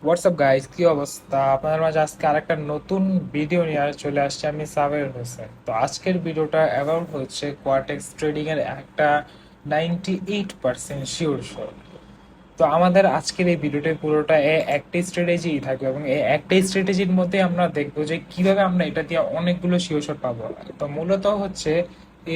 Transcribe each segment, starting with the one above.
WhatsApp guys, কি অবস্থা আপনাদের মাঝে? আজকে আরেকটা নতুন ভিডিও নিয়ে চলে আসছে। আমি সাবের হোসেন। তো আজকের ভিডিওটা অ্যাবাউট হচ্ছে কোয়াটেক্স ট্রেডিং এর একটা 98% শিওর শট। তো আমাদের আজকের এই ভিডিওটা পুরোটা একটাই স্ট্র্যাটেজি থাকবে, এবং এই একটাই স্ট্র্যাটেজির মধ্যে আমরা দেখবো যে কিভাবে আমরা এটা দিয়ে অনেকগুলো শিওর শট পাবো। তো মূলত হচ্ছে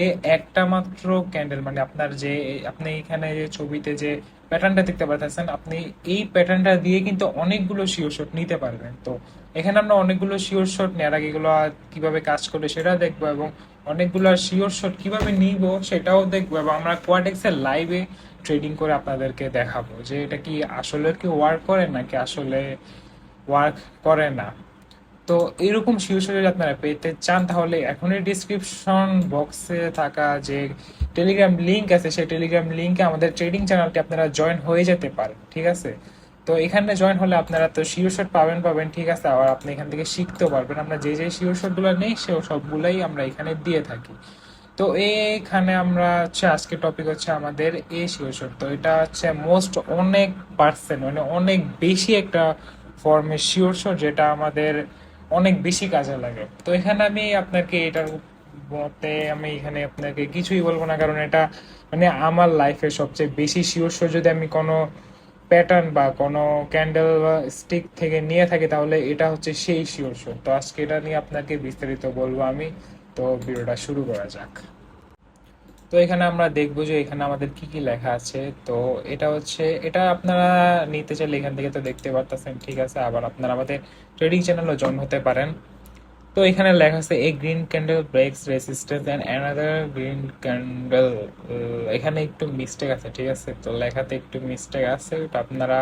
এ একটা মাত্র ক্যান্ডেল, মানে আপনার যে আপনি এখানে যে ছবিতে যে প্যাটার্নটা দেখতে পাচ্ছেন, আপনি এই প্যাটার্নটা দিয়ে কিন্তু অনেকগুলো শিওর শট নিতে পারবেন। তো এখানে আমরা অনেকগুলো শিওর শট নেওয়ার আগে এগুলো কিভাবে কাজ করে সেটা দেখবো, এবং অনেকগুলো শিওর শট কিভাবে নিব সেটাও দেখবো, এবং আমরা কোয়াডেক্সের লাইভে ট্রেডিং করে আপনাদেরকে দেখাবো যে এটা কি আসলে কি ওয়ার্ক করে নাকি আসলে ওয়ার্ক করে না। তো এরকম শিওর যদি আপনারা পেতে চান, তাহলে এখনই ডিসক্রিপশন বক্সে থাকা যে টেলিগ্রাম লিংক আছে, সেই টেলিগ্রাম লিংকে আমাদের ট্রেডিং চ্যানেলটি আপনারা জয়েন হয়ে যেতে পারেন, ঠিক আছে? তো এখানে জয়েন হলে আপনারা তো শিওর শট পাবেন, ঠিক আছে? আবার আপনি এখান থেকে শিখতেও পারবেন। আমরা যে যে শিওর শটগুলো নেই সে সবগুলাই আমরা এখানে দিয়ে থাকি। তো এইখানে আমরা হচ্ছে আজকে টপিক হচ্ছে আমাদের এ শিওর শট। তো এটা হচ্ছে মোস্ট অনেক পার্সেন্ট, মানে অনেক বেশি একটা ফর্মের শিওর শট, যেটা আমাদের অনেক বেশি কাজে লাগে। তো এখানে আমি আপনাকে এটার মতে আমি এখানে আপনাকে কিছুই বলবো না, কারণ এটা মানে আমার লাইফে সবচেয়ে বেশি শিওর শট যদি আমি কোনো প্যাটার্ন বা কোনো ক্যান্ডেল বা স্টিক থেকে নিয়ে থাকি, তাহলে এটা হচ্ছে সেই শিওর শট। তো আজকে এটা নিয়ে আপনাকে বিস্তারিত বলবো আমি। তো ভিডিওটা শুরু করা যাক। তো এখানে আমরা দেখবো যে এখানে আমাদের কি কি লেখা আছে। তো এটা হচ্ছে, এটা আপনারা নিতে চাইলে এখান থেকে তো দেখতে পারতেছেন, ঠিক আছে? আবার আপনারা আমাদের ট্রেডিং চ্যানেলও জয়েন হতে পারেন। তো এখানে লেখা আছে a green candle breaks resistance and another green candle. এখানে একটু মিস্টেক আছে, ঠিক আছে? তো লেখাতে একটু মিস্টেক আছে, ওটা আপনারা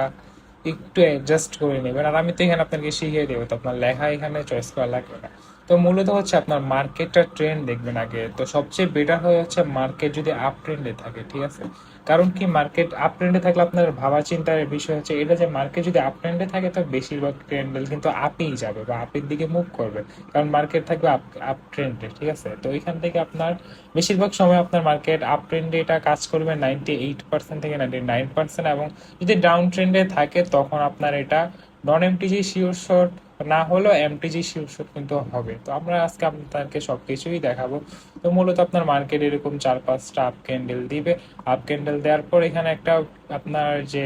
একটু অ্যাডজাস্ট করে নেবেন। আর আমি তো এখানে আপনাকে শিখিয়ে দেবো, তো আপনার লেখা এখানে চয়েস করা লাগবে না। তো মূলত হচ্ছে আপনার মার্কেটটা ট্রেন্ড দেখবেন আগে। তো সবচেয়ে বেটার হয়ে হচ্ছে মার্কেট যদি আপ ট্রেন্ডে থাকে, ঠিক আছে? কারণ কি, মার্কেট আপ ট্রেন্ডে থাকলে আপনার ভাবা চিন্তার বিষয় হচ্ছে এটা যে মার্কেট যদি আপ ট্রেন্ডে থাকে, তো বেশিরভাগ ক্যান্ডেল কিন্তু আপেই যাবে বা আপের দিকে মুভ করবে, কারণ মার্কেট থাকবে আপ আপ ট্রেন্ডে, ঠিক আছে? তো এখান থেকে আপনার বেশিরভাগ সময় আপনার মার্কেট আপ ট্রেন্ডে এটা কাজ করবে 98% থেকে 99%। এবং যদি ডাউন ট্রেন্ডে থাকে, তখন আপনার এটা নন এমটিজি শিওর শট না হলেও এমটিজি শিওর শট কিন্তু হবে। তো আমরা আজকে আপনাদেরকে সব কিছুই দেখাবো। তো মূলত আপনার মার্কেট এরকম 4-5টা আপ ক্যান্ডেল দিবে। আপ ক্যান্ডেল দেওয়ার পর এখানে একটা আপনার যে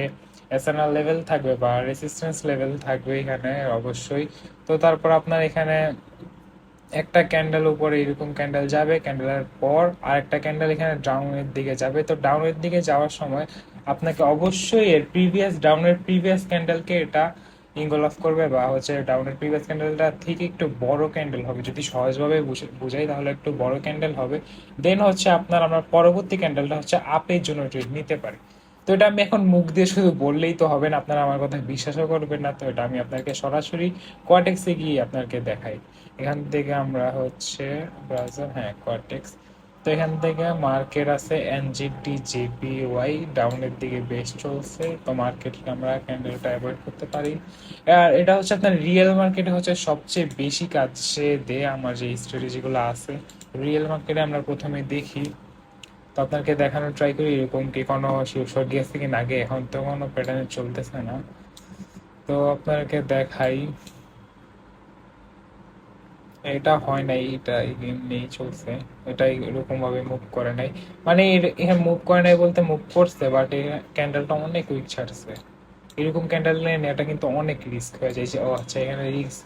এসএনআর লেভেল থাকবে বা রেসিস্ট্যান্স লেভেল থাকবে এখানে অবশ্যই। তো তারপর আপনার এখানে একটা ক্যান্ডেল উপরে এরকম ক্যান্ডেল যাবে, ক্যান্ডেলের পর আরেকটা ক্যান্ডেল এখানে ডাউনের দিকে যাবে। তো ডাউনের দিকে যাওয়ার সময় আপনাকে অবশ্যই এর প্রিভিয়াস ক্যান্ডেলকে এটা ইঙ্গল অফ করবে, বা হচ্ছে ডাউনের প্রিভিয়াস ক্যান্ডেলটা ঠিক একটু বড় ক্যান্ডেল হবে। যদি সহজভাবে বুঝাই তাহলে একটু বড় ক্যান্ডেল হবে। দেন হচ্ছে আপনার আমরা পরবর্তী ক্যান্ডেলটা হচ্ছে আপের জন্য ট্রেড নিতে পারি। তো এটা আমি এখন মুখ দিয়ে শুধু বললেই তো হবে না, আপনারা আমার কথা বিশ্বাসও করবেন না। তো এটা আমি আপনাকে সরাসরি কোয়াটেক্সে গিয়ে আপনাকে দেখাই। এখান থেকে আমরা হচ্ছে ব্রাউজার, হ্যাঁ কোয়ার্টেক্স। তো এখান থেকে মার্কেট আছে এনজিটি জেপিওয়াই, ডাউনের দিকে বেশ চলছে। তো মার্কেটে আমরা ক্যান্ডেলটা অ্যাভয়েড করতে পারি। আর এটা হচ্ছে আপনার রিয়েল মার্কেটে হচ্ছে সবচেয়ে বেশি কাজে দেয় আমার যে স্ট্র্যাটেজিগুলো আছে। রিয়েল মার্কেটে আমরা প্রথমে দেখি, তো আপনাকে দেখানোর ট্রাই করি এরকম কি কোনো শিওর গেছে কিনা আগে। এখন তো কোনো প্যাটার্নে চলতেছে না, তো আপনাকে দেখাই। এটা হয় নাই, এটা এমনি চলছে। এটা এরকম ভাবে মুভ করে নাই, মানে এখানে মুভ করে নাই বলতে মুভ করছে, বাট এই ক্যান্ডেলটা অনেক উইক ছাড়ছে। এরকম ক্যান্ডেল নিয়ে এটা কিন্তু অনেক রিস্ক হয়ে যায়। যে ও আচ্ছা, এখানে রিস্ক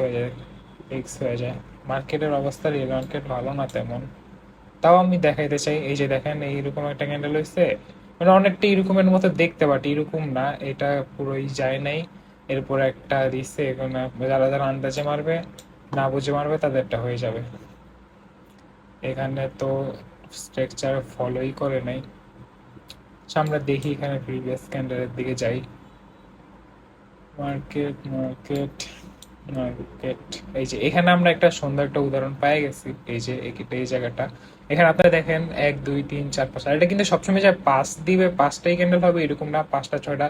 হয়ে যায়। মার্কেটের অবস্থা, রিয়েল মার্কেট ভালো না তেমন। তাও আমি দেখাইতে চাই, এই যে দেখেন এইরকম একটা ক্যান্ডেল হয়েছে, মানে অনেকটা এরকমের মতো দেখতে, বাট এরকম না, এটা পুরোই যায় নাই। এরপর একটা দিচ্ছে, এখানে যারা যারা আন্দাজে মারবে, না বুঝে মারবে, তাদেরটা হয়ে যাবে। এখানে তো স্ট্রাকচার ফলোই করে নাই। আচ্ছা, আমরা দেখি এখানে প্রিভিয়াস ক্যান্ডেলের দিকে যাই। মার্কেট মার্কেট মার্কেট, এই যে এখানে আমরা একটা সুন্দর একটা উদাহরণ পেয়ে গেছি। এই যে এই জায়গাটা, এখানে আপনারা দেখেন 1 2 3 4 5, আর এটা কিন্তু সবসময় যে 5 দিবে 5টাই ক্যান্ডেল হবে এরকম না, 5টা 6টা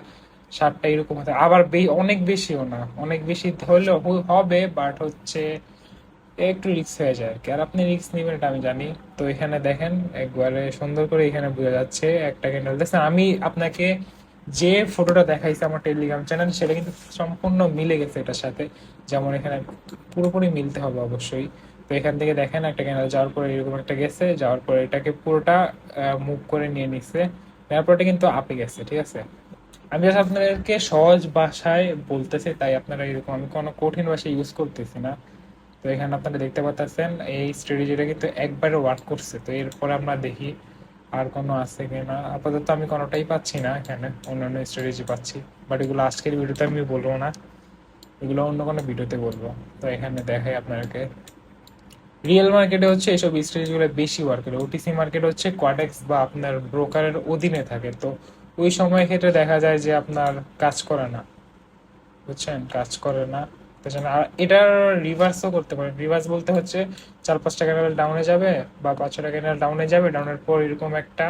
7টা এরকম হতে, আবার অনেক বেশিও না, অনেক বেশি হলেও হবে, বাট হচ্ছে একটু রিস্ক হয়ে যায় আর কি। আর আপনি রিস্ক নেবেন এটা আমি জানি। তো এখানে দেখেন একবারে সুন্দর করে এখানে বোঝা যাচ্ছে একটা ক্যান্ডেল দেখছেন। আমি আপনাকে যে ফটোটা দেখাইছে আমার টেলিগ্রাম চ্যানেল সেটা কিন্তু সম্পূর্ণ মিলে গেছে এটার সাথে। যেমন এখানে পুরোপুরি মিলতে হবে অবশ্যই। তো এখান থেকে দেখেন একটা ক্যানেল যাওয়ার পরে এরকম একটা গেছে, যাওয়ার পরে এটাকে পুরোটা মুভ করে নিয়ে নিচ্ছে, তারপর এটা কিন্তু আপে গেছে, ঠিক আছে। আমি জাস্ট আপনাদেরকে সহজ ভাষায় বলতেছি, তাই আপনারা এরকম, আমি কোনো কঠিন ভাষা ইউজ করতেছি না। তো এখানে আপনারা দেখতে পাচ্ছেন এই স্ট্র্যাটেজিটা কিন্তু একবারে ওয়ার্ক করছে। তো এরপর আমরা দেখি আর কোনো আছে কিনা। আপাতত আমি কোনোটাই পাচ্ছি না, এখানে অন্যান্য স্ট্র্যাটেজি পাচ্ছি, বাট এগুলো আজকের ভিডিওতে আমি বলবো না, এগুলো অন্য কোনো ভিডিওতে বলবো। তো এখানে দেখাই আপনাকে রিয়েল মার্কেটে হচ্ছে এইসব স্ট্র্যাটেজিগুলো বেশি ওয়ার্ক করে। ওটিসি মার্কেট হচ্ছে কোয়াডেক্স বা আপনার ব্রোকারের অধীনে থাকে, তো ওই সময় ক্ষেত্রে দেখা যায় যে আপনার কাজ করে না, বুঝছেন, কাজ করে না। আর এটার রিভার্সও করতে পারেন। রিভার্স বলতে হচ্ছে 4-5 টাকা ডাউনে যাবে বা 5-6 টাকা ডাউনে যাবে, ডাউনের পর এরকম একটা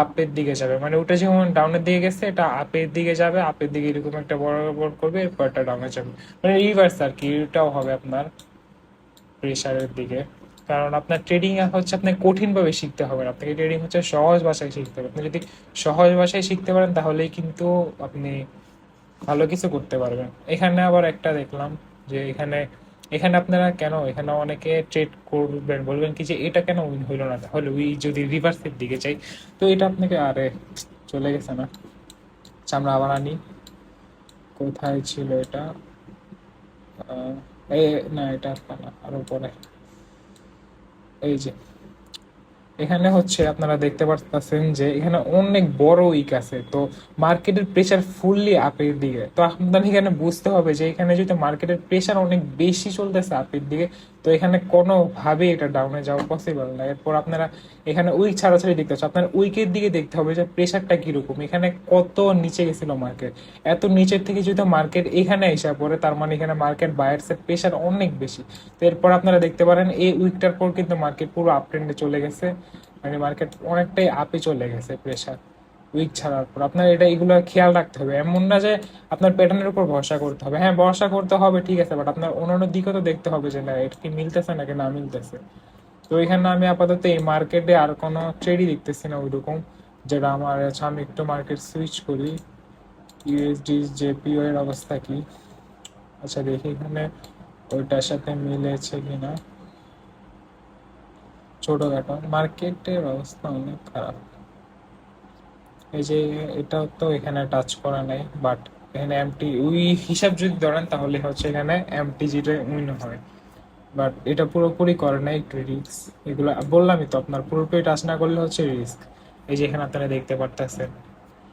আপের দিকে যাবে, মানে ওটা যেমন ডাউনের দিকে গেছে এটা আপের দিকে যাবে, আপের দিকে এরকম একটা বড় বড় করবে, এরপর একটা ডাউনে যাবে, মানে রিভার্স আর কি। এটাও হবে আপনার প্রেশারের দিকে। কারণ আপনার ট্রেডিং হচ্ছে আপনাকে কঠিনভাবে শিখতে হবে না, আপনাকে ট্রেডিং হচ্ছে সহজ ভাষায় শিখতে হবে। আপনি যদি সহজ ভাষায় শিখতে পারেন তাহলেই কিন্তু আপনি ভালো কিছু করতে পারবেন। এখানে আবার একটা দেখলাম যে এখানে এখানে আপনারা কেন, এখানে অনেকে ট্রেড করবেন, বলবেন কি যে এটা কেন উইন হইলো না, তাহলে উই যদি রিভার্সের দিকে চাই। তো এটা আপনাকে, আরে চলে গেছে না, আচ্ছা, আমরা আবার আনি। কোথায় ছিল এটা? এ না, এটা একটা না, আরো পরে। এই যে এখানে হচ্ছে আপনারা দেখতে পাচ্ছেন যে এখানে অনেক বড় উইক আছে, তো মার্কেটের প্রেসার ফুললি আপের দিকে। তো আপনার এখানে বুঝতে হবে যে এখানে যদি মার্কেটের প্রেসার অনেক বেশি চলতেছে আপের দিকে, তো এখানে কোনোভাবে এটা ডাউনে যাওয়া পসিবল না। এরপর আপনারা এখানে উইক ছাড়াছাড়ি দেখতে হচ্ছে, আপনার উইকের দিকে দেখতে হবে যে প্রেসারটা কিরকম, এখানে কত নিচে গেছিল মার্কেট। এত নিচের থেকে যদি মার্কেট এখানে এসে পড়ে, তার মানে এখানে মার্কেট বায়ার্সের প্রেসার অনেক বেশি। তো এরপর আপনারা দেখতে পারেন এই উইকটার পর কিন্তু মার্কেট পুরো আপ ট্রেন্ডে চলে গেছে, মানে মার্কেট অনেকটাই আপে চলে গেছে প্রেসার উইক ছাড়ার পর। আপনার এটা এগুলো খেয়াল রাখতে হবে, এমন না যে আপনার প্যাটার্নের উপর ভরসা করতে হবে। হ্যাঁ, ভরসা করতে হবে, ঠিক আছে, বাট আপনার অন্যান্য দিকও তো দেখতে হবে যে না এটা কি মিলতেছে নাকি না মিলতেছে। তো এখানে আমি আপাতত এই মার্কেটে আর কোনো ট্রেডই দেখতেছি না ওইরকম যেটা আমার আছে। আমি একটু মার্কেট সুইচ করি, ইউএসডি জেপিও এর অবস্থা কি। আচ্ছা দেখি এখানে ওইটার সাথে মিলেছে কিনা। ছোটখাটো মার্কেটের অবস্থা অনেক খারাপ। এই যে এটাও তো এখানে টাচ করা নাই, বাট এখানে এমটি ওই হিসাব যদি ধরেন তাহলে হচ্ছে এখানে এমটিজিটা উইন হয়, বাট এটা পুরোপুরি করে না, একটু রিস্ক। এগুলো বললামই তো, আপনার পুরোপুরি টাচ না করলে হচ্ছে রিস্ক। এই যে এখানে আপনারা দেখতে পারতেছেন,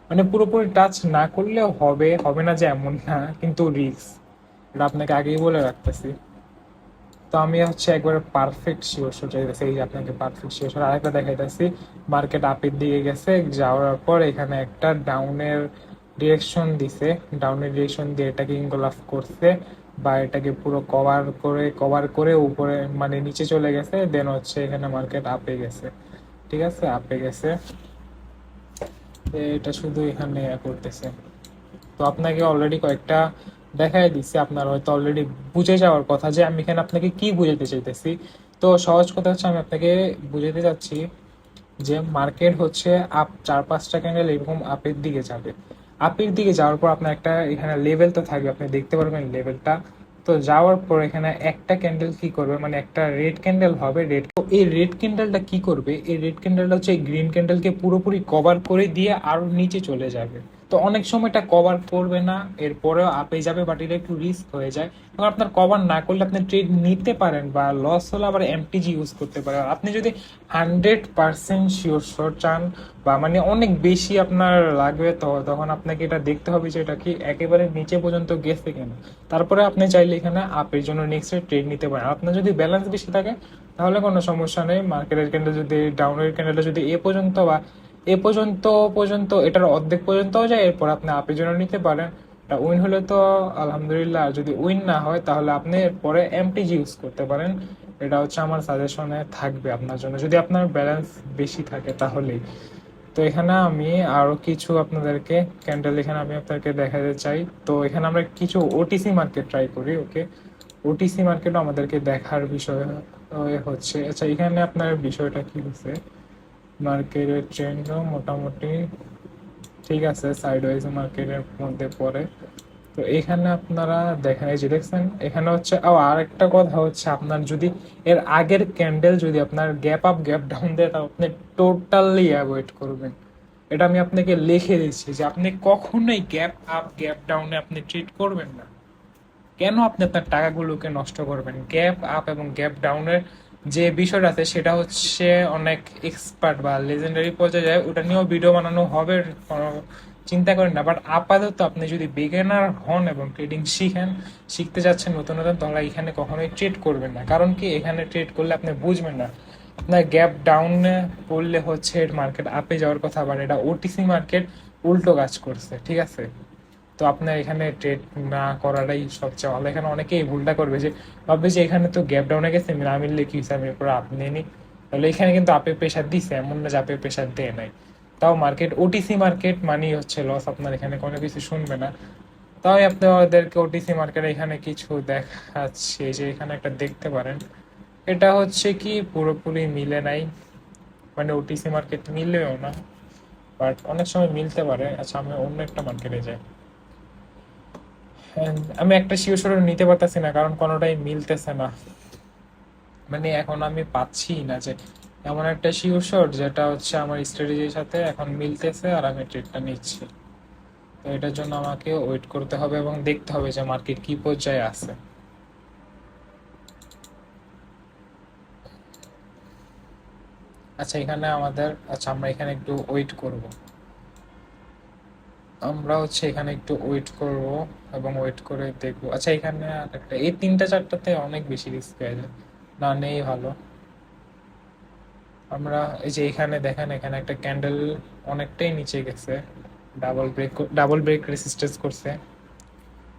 মানে পুরোপুরি টাচ না করলেও হবে, হবে না যে এমন না, কিন্তু রিস্ক, এটা আপনাকে আগেই বলে রাখতেছি। তো আমি হচ্ছে একবারে পারফেক্ট শিওর চাইতেছি, এই যে আপনাকে পারফেক্ট শিওর আরেকটা দেখাইতেছি। মার্কেট আপের দিকে গেছে, যাওয়ার পর এখানে একটা ডাউনের ডিরেকশন দিছে, ডাউনের ডিরেকশন দিয়ে এটাকে ইনগলাফ করছে বা এটাকে পুরো কভার করে উপরে মানে নিচে চলে গেছে, দেন হচ্ছে এখানে মার্কেট আপে গেছে, ঠিক আছে, আপে গেছে। এটা শুধু এখানে করতেছে। তো আপনাকে অলরেডি কয়েকটা দেখাই দিচ্ছি, আপনার হয়তো অলরেডি বুঝে যাওয়ার কথা যে আমি এখানে আপনাকে কি বুঝাতে চাইতেছি। তো সহজ কথা হচ্ছে আমি আপনাকে বুঝাতে চাচ্ছি যে মার্কেট হচ্ছে আপ 4-5টা ক্যান্ডেল এরকম আপের দিকে যাবে। আপের দিকে যাওয়ার পর আপনার একটা এখানে লেভেল তো থাকবে, আপনি দেখতে পারবেন লেভেলটা। তো যাওয়ার পর এখানে একটা ক্যান্ডেল কি করবে, মানে একটা রেড ক্যান্ডেল হবে, রেড। তো এই রেড ক্যান্ডেলটা কি করবে, এই রেড ক্যান্ডেলটা হচ্ছে এই গ্রিন ক্যান্ডেলকে পুরোপুরি কভার করে দিয়ে আরো নিচে চলে যাবে। তো অনেক সময় এটা কভার করবে না, এরপরেও আপে যাবে, বাট এটা একটু রিস্ক হয়ে যায়। এবং আপনার কভার না করলে আপনি ট্রেড নিতে পারেন, বা লস হলে আবার এমটিজি ইউজ করতে পারেন। আপনি যদি 100% শিওর শট চান বা মানে অনেক বেশি আপনার লাগবে, তো তখন আপনাকে এটা দেখতে হবে যে এটা কি একেবারে নিচে পর্যন্ত গেছে কিনা। তারপরে আপনি চাইলে এখানে আপের জন্য নেক্সট ট্রেড নিতে পারেন। আপনার যদি ব্যালেন্স বেশি থাকে তাহলে কোনো সমস্যা নেই, মার্কেটের ক্যান্ডেল যদি ডাউনের ক্যান্ডেলটা যদি এ পর্যন্ত বা এ পর্যন্ত পর্যন্ত এটার অর্ধেক পর্যন্তও যায়, এরপর আপনি আপের জন্য নিতে পারেন। এটা উইন হলে তো আলহামদুলিল্লাহ, আর যদি উইন না হয় তাহলে আপনি এরপরে এমটিজি ইউজ করতে পারেন। এটা হচ্ছে আমার সাজেশনে থাকবে আপনার জন্য, যদি আপনার ব্যালেন্স বেশি থাকে তাহলেই। তো এখানে আমি আরো কিছু আপনাদেরকে ক্যান্ডেল এখানে আমি আপনাদেরকে দেখাতে চাই। তো এখানে আমরা কিছু ওটিসি মার্কেট ট্রাই করি, ওকে। ওটিসি মার্কেটও আমাদেরকে দেখার বিষয় হচ্ছে। আচ্ছা এখানে আপনার বিষয়টা কি হচ্ছে, মার্কেটের ট্রেন্ডও মোটামুটি ঠিক আছে, সাইডওয়াইজ মার্কেটের মধ্যে পড়ে। তো এখানে আপনারা দেখেন, এই যে দেখছেন এখানে হচ্ছে, আর একটা কথা হচ্ছে, আপনার যদি এর আগের ক্যান্ডেল যদি আপনার গ্যাপ আপ গ্যাপ ডাউন দেয়, তাহলে আপনি টোটালি অ্যাভয়েড করবেন। এটা আমি আপনাকে লিখে দিচ্ছি যে আপনি কখনোই গ্যাপ আপ গ্যাপ ডাউনে আপনি ট্রেড করবেন না। কেন আপনি আপনার টাকাগুলোকে নষ্ট করবেন? গ্যাপ আপ এবং গ্যাপ ডাউনের যে বিষয়টা আছে সেটা হচ্ছে অনেক এক্সপার্ট বা লেজেন্ডারি পর্যায়ে যায়, ওটা নিয়েও ভিডিও বানানো হবে, কোনো চিন্তা করেন না। বাট আপাতত আপনি যদি বিগিনার হন এবং ট্রেডিং শিখতে যাচ্ছেন নতুন নতুন, তাহলে এখানে কখনোই ট্রেড করবেন না। কারণ কি, এখানে ট্রেড করলে আপনি বুঝবেন না। আপনার গ্যাপ ডাউনে পড়লে হচ্ছে মার্কেট আপে যাওয়ার কথা, আবার এটা ওটিসি মার্কেট উল্টো কাজ করছে, ঠিক আছে? তো আপনার এখানে ট্রেড না করাটাই সবচেয়ে ভালো। এখানে অনেকেই ভুলটা করবে যে ভাববে যে এখানে তো গ্যাপ ডাউনে গেছে, না মিললে কি হয়েছে, আমি এরপর আপ নিয়ে নিই। তাহলে এখানে কিন্তু আপে প্রেশার দিছে, এমন না যে আপে প্রেশার দেয় নাই। তাও মার্কেট ওটিসি মার্কেট মানেই হচ্ছে লস, আপনার এখানে কোনো কিছু শুনবে না। তাও আপনাদেরকে ওটিসি মার্কেট এখানে কিছু দেখাচ্ছে, যে এখানে একটা দেখতে পারেন। এটা হচ্ছে কি পুরোপুরি মিলে নাই, মানে ওটিসি মার্কেট মিলেও না, বাট অনেক সময় মিলতে পারে। আচ্ছা, আমি অন্য একটা মার্কেটে যাই। হ্যাঁ, আমি একটা শিওর শিওর নিতে পারতেছি না, কারণ কোনোটাই মিলতেছে না। মানে এখন আমি পাচ্ছি না যে এমন একটা শিওর শট যেটা হচ্ছে আমার স্ট্র্যাটেজির সাথে এখন মিলতেছে আর আমি ট্রেডটা নিচ্ছি। তো এটার জন্য আমাকে ওয়েট করতে হবে এবং দেখতে হবে যে মার্কেট কি পর্যায়ে আছে। আচ্ছা, এখানে আমাদের, আচ্ছা আমরা এখানে একটু ওয়েট করব। আমরা হচ্ছে এখানে একটু ওয়েট করব এবং ওয়েট করে দেখবো। আচ্ছা, এখানে আর একটা, এই তিনটা চারটাতে অনেক বেশি রিস্ক হয়ে যায়, না নেই ভালো। আমরা এই যে এখানে দেখেন, এখানে একটা ক্যান্ডেল অনেকটাই নিচে গেছে, ডাবল ব্রেক রেসিস্টেন্স করছে,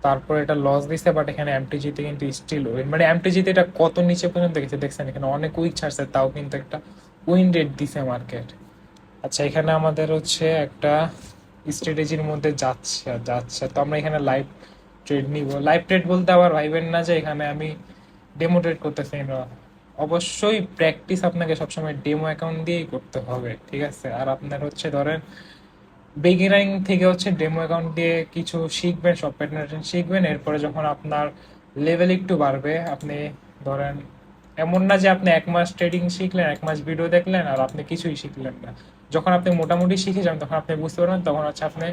তারপর এটা লস দিছে। বাট এখানে এমটিজিতে কিন্তু স্টিল উইন, মানে এমটিজিতে এটা কত নিচে পর্যন্ত গেছে দেখছেন, এখানে অনেক উইক ছাড়ছে, তাও কিন্তু একটা উইন রেট দিছে মার্কেট। আচ্ছা, এখানে আমাদের হচ্ছে একটা স্ট্র্যাটেজির মধ্যে যাচ্ছে যাচ্ছে, তো আমরা এখানে লাইভ ট্রেড নিব। লাইভ ট্রেড বলতে আবার ভাইবেন না যে এখানে আমি ডেমো ট্রেড করতেছি না। অবশ্যই প্র্যাকটিস আপনাকে সবসময় ডেমো অ্যাকাউন্ট দিয়েই করতে হবে, ঠিক আছে? আর আপনার হচ্ছে ধরেন বিগিনারিং থেকে হচ্ছে ডেমো অ্যাকাউন্ট দিয়ে কিছু শিখবেন, সব প্যাটার্ন শিখবেন। এরপরে যখন আপনার লেভেল একটু বাড়বে, আপনি ধরেন এমন না যে আপনি 1 মাস ট্রেডিং শিখলেন, 1 মাস ভিডিও দেখলেন আর আপনি কিছুই শিখলেন না। যখন আপনি মোটামুটি শিখে যাবেন, তখন আপনি বুঝতে পারবেন, তখন হচ্ছে আপনি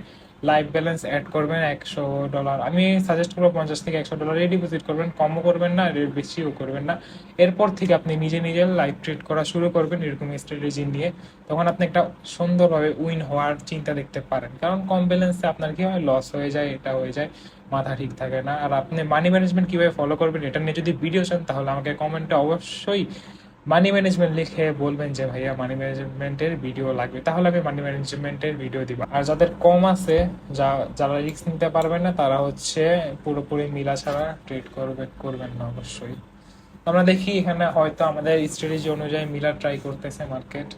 লাইফ ব্যালেন্স অ্যাড করবেন $100। আমি সাজেস্ট করবো $50 থেকে $100 ডিপোজিট করবেন, কমও করবেন না, রেট বেশিও করবেন না। এরপর থেকে আপনি নিজে নিজে লাইভ ট্রেড করা শুরু করবেন এরকম স্ট্র্যাটেজি নিয়ে। তখন আপনি একটা সুন্দরভাবে উইন হওয়ার চিন্তা দেখতে পারেন। কারণ কম ব্যালেন্সে আপনার কি হয়, লস হয়ে যায়, এটা হয়ে যায়, মাথা ঠিক থাকে না। আর আপনি মানি ম্যানেজমেন্ট কিভাবে ফলো করবেন এটা নিয়ে যদি ভিডিও চান, তাহলে আমাকে কমেন্টে অবশ্যই মানি ম্যানেজমেন্ট লিখে বলবেন যে ভাইয়া মানি ম্যানেজমেন্টের ভিডিও লাগবে, তাহলে আমি মানি ম্যানেজমেন্টের ভিডিও দিব। আর যাদের কম আছে, যারা রিস্ক নিতে পারবেন না, তারা হচ্ছে পুরোপুরি মিলা ছাড়া ট্রেড করবেন না অবশ্যই। আমরা দেখি এখানে হয়তো আমাদের স্ট্র্যাটেজি অনুযায়ী মিলা ট্রাই করতেছে মার্কেট।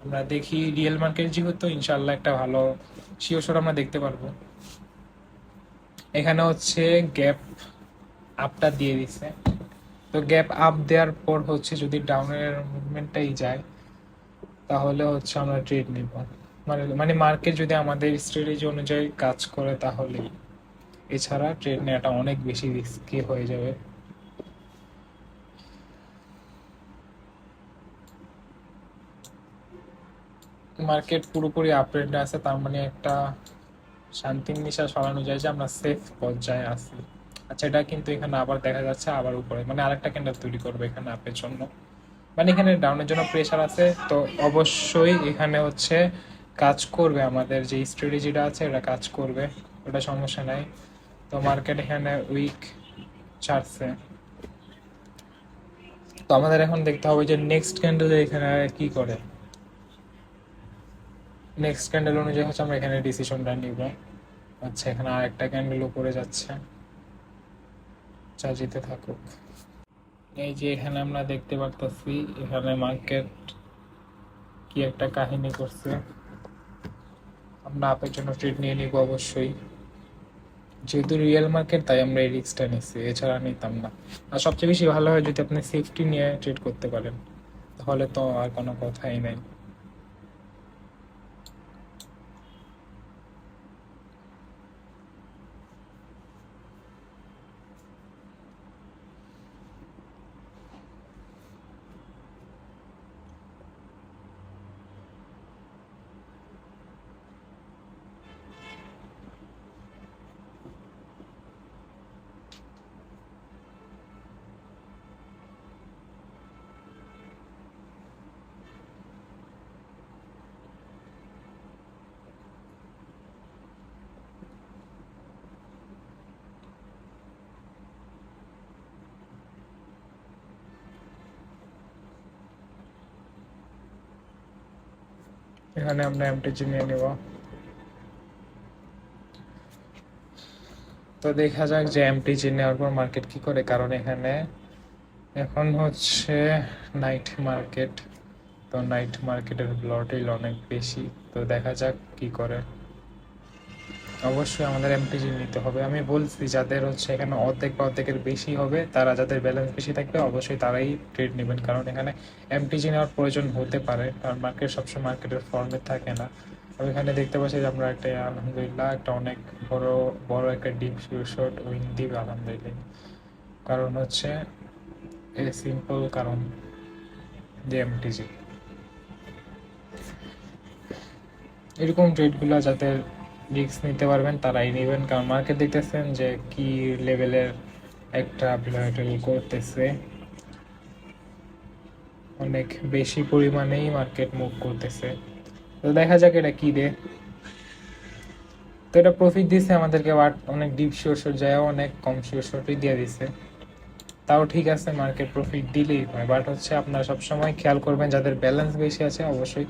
আমরা দেখি রিয়েল মার্কেট যেহেতু, ইনশাল্লাহ একটা ভালো শিওর আমরা দেখতে পারবো। এখানে হচ্ছে গ্যাপ আপটা দিয়ে দিছে। তো গ্যাপ আপ দেওয়ার পর হচ্ছে যদি ডাউনের মুভমেন্টটাই যায়, তাহলে হচ্ছে আমরা ট্রেড নিব। মানে মানে মার্কেট যদি আমাদের স্ট্র্যাটেজি অনুযায়ী কাজ করে তাহলেই, এছাড়া ট্রেড নেওয়াটা অনেক বেশি রিস্কি হয়ে যাবে। মার্কেট পুরোপুরি আপট্রেন্ডে আছে, তার মানে একটা শান্তির নিঃশ্বাস ফেলানো যায় যে আমরা সেফ পর্যায়ে আছি। আচ্ছা, এটা কিন্তু এখানে আবার দেখা যাচ্ছে আবার উপরে, মানে আরেকটা ক্যান্ডেল তৈরি করবে এখানে আপের জন্য, মানে এখানে ডাউনের জন্য প্রেশার আছে। তো অবশ্যই এখানে হচ্ছে কাজ করবে, আমাদের যে স্ট্র্যাটেজিটা আছে এটা কাজ করবে, ওটা সমস্যা নাই। তো মার্কেট এখানে উইক ছাড়ছে, তো আমাদের এখন দেখতে হবে যে নেক্সট ক্যান্ডেল এখানে কি করে। নেক্সট ক্যান্ডেল অনুযায়ী হচ্ছে আমরা এখানে ডিসিশনটা নিব। আচ্ছা, এখানে আরেকটা ক্যান্ডেল উপরে যাচ্ছে, যা যেতে থাকুক। এই যে এখানে আমরা দেখতে পারতেছি এখানে মার্কেট কি একটা কাহিনী করছে। আমরা আপের জন্য ট্রেড নিয়ে নিব অবশ্যই, যেহেতু রিয়েল মার্কেট তাই আমরা এই রিস্কটা নিচ্ছি, এছাড়া নিতাম না। আর সবচেয়ে বেশি ভালো হয় যদি আপনি সেফটি নিয়ে ট্রেড করতে পারেন, তাহলে তো আর কোনো কথাই নাই। এখানে আমরা এমটিজি নিয়ে নেব। তো দেখা যাক যে এমটিজি নেওয়ার পর মার্কেট কি করে, কারণ এখানে এখন হচ্ছে নাইট মার্কেট। তো নাইট মার্কেটের ভ্লটিল অনেক বেশি। তো দেখা যাক কি করে। অবশ্যই আমাদের এমটিজি নিতে হবে। আমি বলছি যাদের হচ্ছে এখানে অর্ধেক বা অর্ধেকের বেশি হবে, তারা যাদের ব্যালেন্স বেশি থাকবে অবশ্যই তারাই ট্রেড নেবেন, কারণ এখানে এমটিজি নেওয়ার প্রয়োজন হতে পারে, কারণ মার্কেট সবসময় মার্কেটের ফর্মে থাকে না। আমি এখানে দেখতে পাচ্ছি যে আমরা একটা আলহামদুলিল্লাহ একটা অনেক বড় বড় একটা ডিপ শর্ট উইন দিবে আলহামদুলিল্লাহ। কারণ হচ্ছে এই সিম্পল কারণ যে এমটিজি এরকম ট্রেডগুলো যাদের রিস্ক নিতে পারবেন তারাই নেবেন, কারণ মার্কেট দেখতেছেন যে কি লেভেলের একটা ভ্লাটাইল করতেছে। অনেক বেশি পরিমাণেই মার্কেট মুভ করতেছে। তো দেখা যাক এটা কি দে। তো এটা প্রফিট দিছে আমাদেরকে, বাট অনেক ডিপ শিওর যায়, অনেক কম শিওরই দিয়ে দিছে। তাও ঠিক আছে, মার্কেট প্রফিট দিলেই হয়, বাট হচ্ছে আপনারা সবসময় খেয়াল করবেন যাদের ব্যালেন্স বেশি আছে অবশ্যই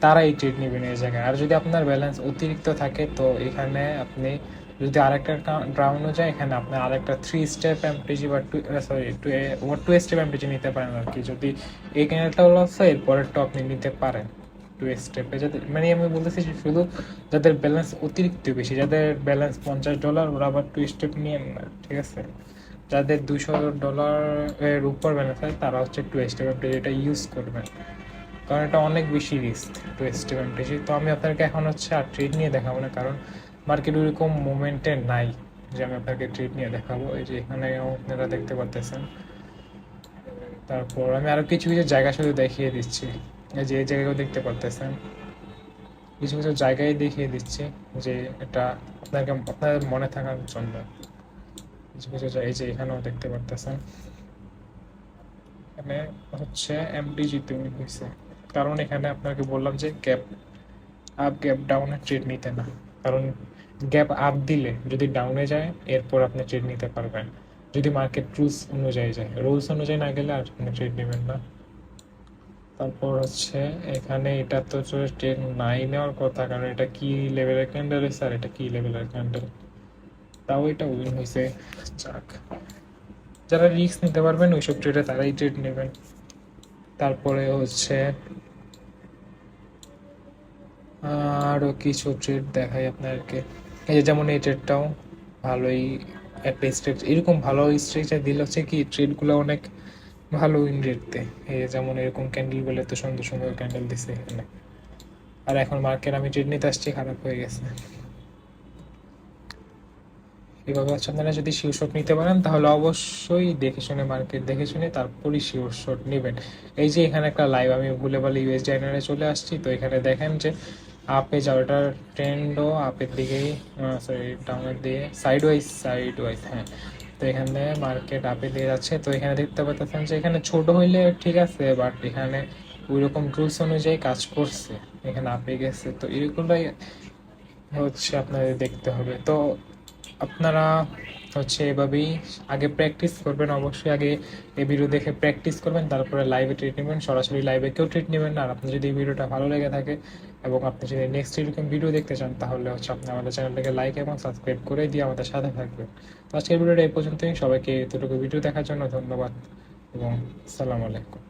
তারাই ট্রেড নেবেন এই জায়গায়। আর যদি আপনার ব্যালেন্স অতিরিক্ত থাকে তো এখানে আপনি যদি আরেকটা রাউন্ডও যায়, এখানে আপনি আরেকটা 3 স্টেপ এমটিজি বা টু স্টেপ এমটিজি নিতে পারেন আর কি। যদি এই ক্যানেলটাও লস হয় এরপরেরটাও আপনি নিতে পারেন 2 স্টেপে। যাদের মানে আমি বলতেছি যে শুধু যাদের ব্যালেন্স অতিরিক্ত বেশি, যাদের ব্যালেন্স $50 ওরা আবার 2 স্টেপ নিয়ে না, ঠিক আছে। যাদের $200 এর উপর ব্যালেন্স হয় তারা হচ্ছে 2 স্টেপ এমটিজি এটা ইউজ করবেন, কারণ এটা অনেক বেশি রিস্ক 2 স্টেপ এমটিজি। তো আমি আপনাকে এখন হচ্ছে আর ট্রেড নিয়ে দেখাবো না, কারণ মার্কেট ওইরকম মোমেন্টে নাই যে আমি আপনাকে ট্রেড নিয়ে দেখাবো। এই যে এখানে আপনারা দেখতে পাচ্ছেন। তারপর আমি আরো কিছু কিছু জায়গা শুধু দেখিয়ে দিচ্ছি। এই যে এই জায়গাও দেখতে পারতেছেন, কিছু কিছু জায়গায় দেখিয়ে দিচ্ছি যে এটা আপনাকে আপনাদের মনে থাকার জন্য। কিছু কিছু এই যে এখানেও দেখতে পারতেছেন, এখানে হচ্ছে এমডিজি তুমি হয়েছে, কারণ এখানে আপনাকে বললাম যে গ্যাপ আপ গ্যাপ ডাউনে ট্রেড নিতে না, কারণ গ্যাপ আপ দিলে যদি ডাউনে যায় এরপর আপনি ট্রেড নিতে পারবেন, যদি মার্কেট রুলস অনুযায়ী যায়। রুলস অনুযায়ী না গেলে আর আপনি ট্রেড নেবেন না। তারপর হচ্ছে এখানে এটা তো ট্রেড নাই নেওয়ার কথা, কারণ এটা কি লেভেলের ক্যান্ডেল হয়েছে আর এটা কি লেভেলের ক্যান্ডেল, তাও এটা উইন হয়েছে। যাক, যারা রিস্ক নিতে পারবেন ওইসব ট্রেডে তারাই ট্রেড নেবেন। তারপরে হচ্ছে আরও কিছু ট্রেড দেখাই আপনাদেরকে। এই যে যেমন এই ট্রেডটাও ভালোই একটা স্ট্রেচ, এরকম ভালো স্ট্রেচার দিলে হচ্ছে কি ট্রেডগুলো অনেক ভালো উইন রেট দেয়। এই যে যেমন এরকম ক্যান্ডেল বলে তো সুন্দর সুন্দর ক্যান্ডেল দিছে এখানে। আর এখন মার্কেট আমি ট্রেড নিতে আসছি, খারাপ হয়ে গেছে। এভাবে হচ্ছে আপনারা যদি শিওর শট নিতে পারেন তাহলে অবশ্যই দেখে শুনে, মার্কেট দেখে শুনে তারপরই শিওর শট নেবেন। এই যে এখানে একটা লাইভ আমি ভুলে বলে ইউএস জাইনারে চলে আসছি। তো এখানে দেখেন যে আপে যাও, এটার ট্রেন্ডও আপের দিকেই, সরি ডাউনের দিকে, সাইড ওয়াইজ হ্যাঁ। তো এখানে মার্কেট আপে দিয়ে যাচ্ছে। তো এখানে দেখতে পাচ্ছেন যে এখানে ছোট হইলে ঠিক আছে, বাট এখানে ওই রকম রুলস অনুযায়ী কাজ করছে, এখানে আপে গেছে। তো এগুলোই হচ্ছে আপনাদের দেখতে হবে। তো আপনারা হচ্ছে এভাবেই আগে প্র্যাকটিস করবেন, অবশ্যই আগে এই ভিডিও দেখে প্র্যাকটিস করবেন, তারপরে লাইভে ট্রিট নেবেন। সরাসরি লাইভে কেউ ট্রিট নেবেন না। আর আপনি যদি এই ভিডিওটা ভালো লেগে থাকে এবং আপনি যদি নেক্সট এরকম ভিডিও দেখতে চান তাহলে হচ্ছে আপনি আমাদের চ্যানেলটাকে লাইক এবং সাবস্ক্রাইব করে দিয়ে আমাদের সাথে থাকবেন। তো আজকের ভিডিওটা এই পর্যন্তই। সবাইকে এতটুকু ভিডিও দেখার জন্য ধন্যবাদ এবং আসসালামু আলাইকুম।